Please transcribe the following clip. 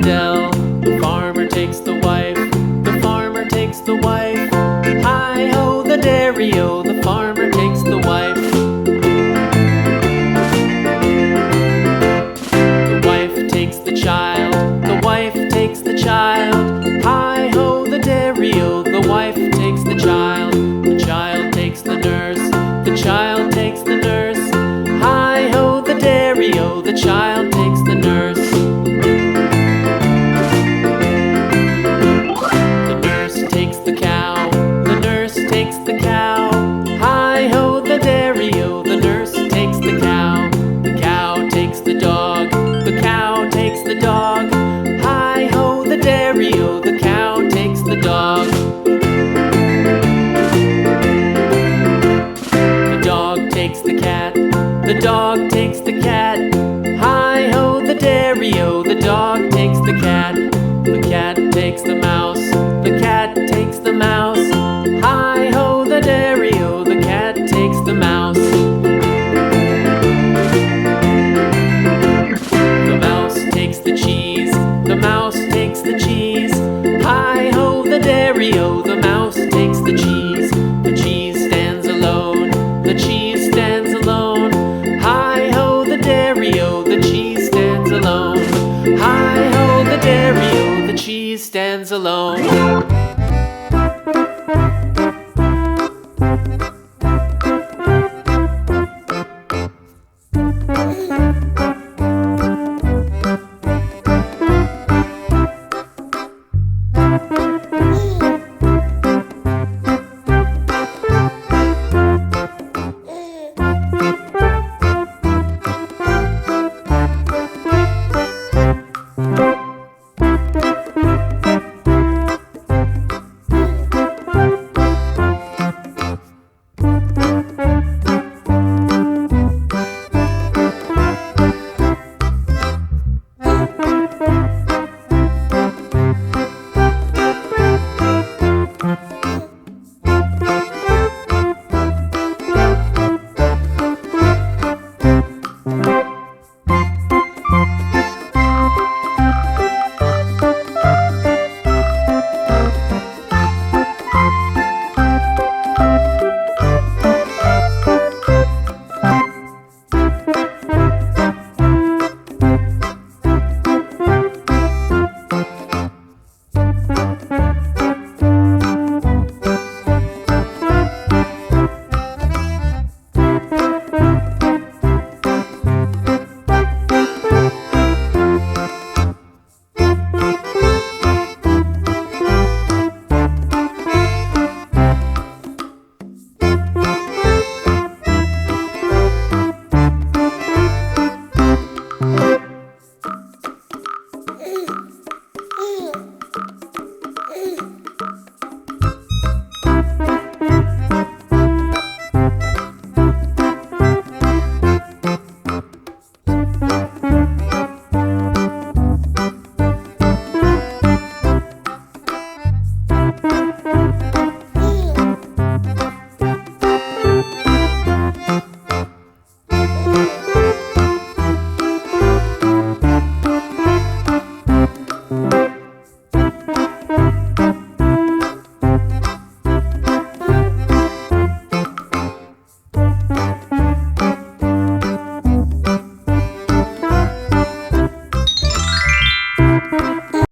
dell. The farmer takes the wife, the farmer takes the wife. Hi-ho, the dairy-o, the farmer takes the wife. The wife takes the child, the wife takes the child. Hi-ho, the dairy-o, the wife takes the child. The child takes the nurse, the child takes the nurse. Hi-ho, the dairy-o, the child takes the nurse. The nurse takes the cow, the nurse takes the cow. Hi-ho, the dairy-o, the nurse takes the cow. The cow takes the dog, the cow takes the dog. Hi-ho, the dairy-o, the cow takes the dog. The dog takes the cat, the dog takes the cat. Hi-ho, the dairy-o, the dog takes the cat. The cat takes the mouse, the cat takes the mouse. Hi-ho, the dairy-o, the cat takes the mouse. The mouse takes the cheese, the mouse takes the cheese. Hi-ho, the dairy-o, the mouse takes the cheese. The cheese stands alone, the cheese stands alone. Hi-ho, the dairy-o, the cheese stands alone. Hi-ho, the dairy-o, the cheese stands alone.